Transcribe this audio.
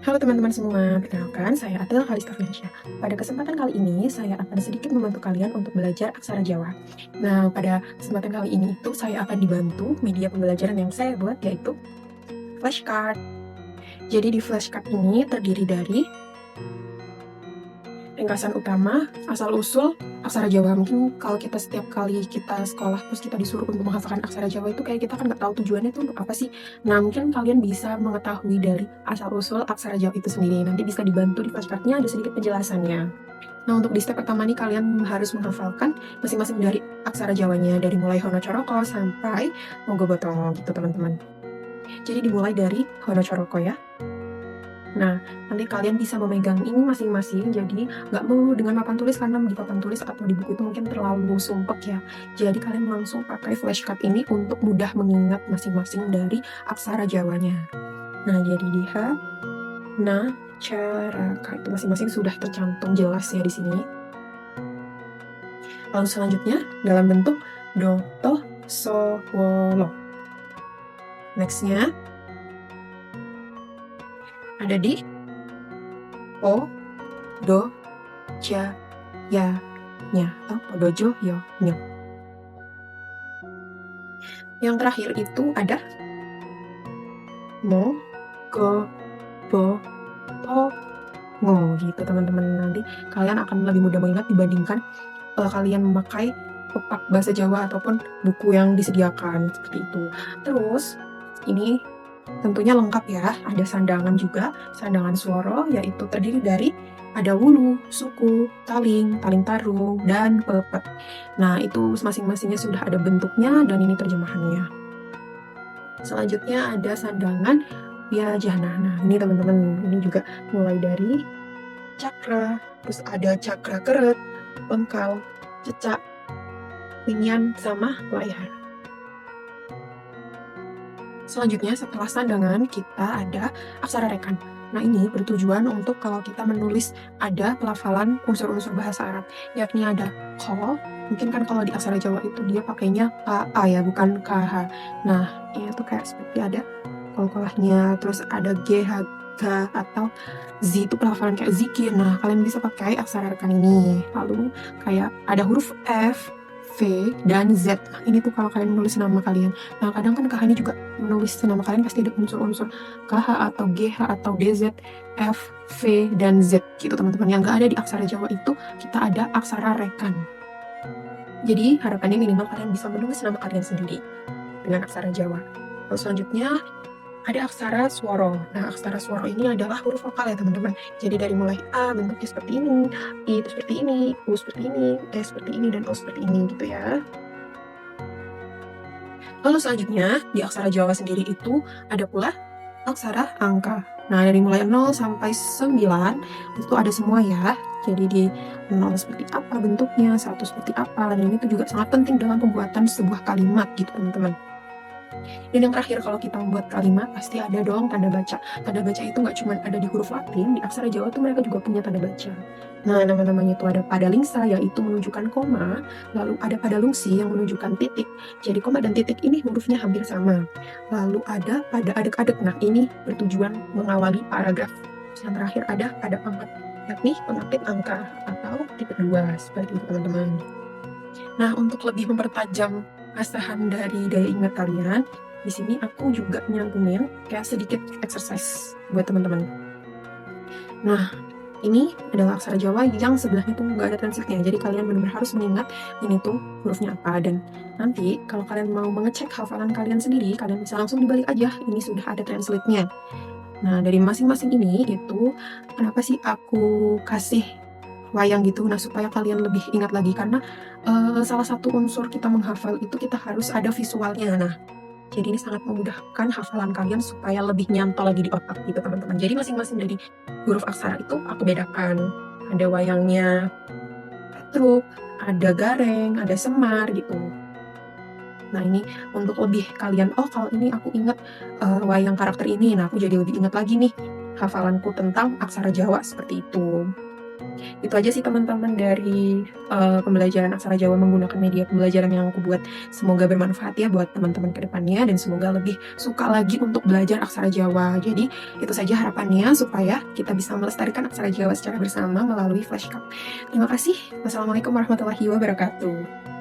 Halo teman-teman semua, perkenalkan saya Atel Kalistafiansyah. Pada kesempatan kali ini, saya akan sedikit membantu kalian untuk belajar aksara Jawa. Nah, pada kesempatan kali ini itu saya akan dibantu media pembelajaran yang saya buat, yaitu flashcard. Jadi di flashcard ini terdiri dari ringkasan utama, asal-usul aksara Jawa. Mungkin kalau kita setiap kali kita sekolah terus kita disuruh untuk menghafalkan aksara Jawa itu kayak kita kan nggak tahu tujuannya itu untuk apa sih. Nah, mungkin kalian bisa mengetahui dari asal-usul aksara Jawa itu sendiri. Nanti bisa dibantu di flashcardnya ada sedikit penjelasannya. Nah, untuk di step pertama nih kalian harus menghafalkan masing-masing dari aksara Jawanya, dari mulai Hono Coroko sampai Mogoboto gitu teman-teman. Jadi dimulai dari Hono Coroko ya. Nah, nanti kalian bisa memegang ini masing-masing, jadi nggak melulu dengan papan tulis, karena di papan tulis atau di buku itu mungkin terlalu sumpek ya. Jadi kalian langsung pakai flashcard ini untuk mudah mengingat masing-masing dari aksara Jawanya. Nah, jadi di H, Na, Ca, Ra, Ka itu masing-masing sudah tercantum jelas ya di sini. Lalu selanjutnya dalam bentuk Do, To, So, Wo, Lo. Nextnya ada di O, Do, Ja, Ya, Nya atau Podojo, Yo, Nyo. Yang terakhir itu ada Mo, Go, Bo, To, Ngo gitu teman-teman. Nanti kalian akan lebih mudah mengingat dibandingkan kalian memakai pepak bahasa Jawa ataupun buku yang disediakan seperti itu. Terus ini tentunya lengkap ya, ada sandangan juga, sandangan suara, yaitu terdiri dari ada wulu, suku, taling, taling tarung, dan pepet. Nah, itu masing-masingnya sudah ada bentuknya dan ini terjemahannya. Selanjutnya ada sandangan Wiajana. Nah, ini teman-teman, ini juga mulai dari cakra, terus ada cakra keret, pengkal, cecak, pinyan, sama layar. Selanjutnya setelah sandangan kita ada aksara rekan. Nah, ini bertujuan untuk kalau kita menulis ada pelafalan unsur-unsur bahasa Arab, yakni ada ko. Mungkin kan kalau di aksara Jawa itu dia pakainya KA ya, bukan KH. Nah, ini tuh kayak seperti ada kol-kolahnya, terus ada GH, G, atau Z itu pelafalan kayak zikir. Nah, kalian bisa pakai aksara rekan ini. Lalu kayak ada huruf F, V, dan Z. Nah, ini tuh kalau kalian menulis nama kalian. Nah, kadang kan KH ini juga menulis nama kalian pasti ada unsur-unsur KH atau GH atau DZ, F, V, dan Z gitu teman-teman. Yang nggak ada di aksara Jawa itu kita ada aksara rekan. Jadi harapannya minimal kalian bisa menulis nama kalian sendiri dengan aksara Jawa. Lalu selanjutnya ada aksara swara. Nah, aksara swara ini adalah huruf vokal ya teman-teman. Jadi dari mulai A bentuknya seperti ini, I itu seperti ini, U seperti ini, E seperti ini, dan O seperti ini gitu ya. Lalu selanjutnya di aksara Jawa sendiri itu ada pula aksara angka. Nah, dari mulai 0 sampai 9 itu ada semua ya. Jadi di 0 seperti apa bentuknya, 1 seperti apa, dan ini tuh juga sangat penting dalam pembuatan sebuah kalimat gitu teman-teman. Dan yang terakhir, kalau kita membuat kalimat pasti ada dong tanda baca. Tanda baca itu nggak cuma ada di huruf Latin, di aksara Jawa tuh mereka juga punya tanda baca. Nah, nama-namanya itu ada padalingsa, yaitu menunjukkan koma, lalu ada padalungsi yang menunjukkan titik. Jadi koma dan titik ini hurufnya hampir sama. Lalu ada pada adek-adek. Nah, ini bertujuan mengawali paragraf. Terus yang terakhir ada pada pangkat, yakni pengapit angka atau tipe 2 seperti itu teman-teman. Nah, untuk lebih mempertajam asahan dari daya ingat kalian, di sini aku juga nyantumin kayak sedikit exercise buat teman-teman. Nah, ini adalah aksara Jawa yang sebelahnya tuh nggak ada translate-nya, jadi kalian benar-benar harus mengingat ini tuh hurufnya apa. Dan nanti kalau kalian mau mengecek hafalan kalian sendiri, kalian bisa langsung dibalik aja, ini sudah ada translate-nya. Nah, dari masing-masing ini itu kenapa sih aku kasih wayang gitu, nah supaya kalian lebih ingat lagi, karena salah satu unsur kita menghafal itu kita harus ada visualnya. Nah, jadi ini sangat memudahkan hafalan kalian supaya lebih nyantol lagi di otak gitu teman-teman. Jadi masing-masing dari huruf aksara itu aku bedakan, ada wayangnya truk, ada gareng, ada semar gitu. Nah, ini untuk lebih kalian, oh kalau ini aku ingat wayang karakter ini, nah aku jadi lebih ingat lagi nih hafalanku tentang aksara Jawa seperti itu. Itu aja sih teman-teman dari pembelajaran aksara Jawa menggunakan media pembelajaran yang aku buat. Semoga bermanfaat ya buat teman-teman ke depannya dan semoga lebih suka lagi untuk belajar aksara Jawa. Jadi itu saja harapannya supaya kita bisa melestarikan aksara Jawa secara bersama melalui flashcard. Terima kasih. Wassalamualaikum warahmatullahi wabarakatuh.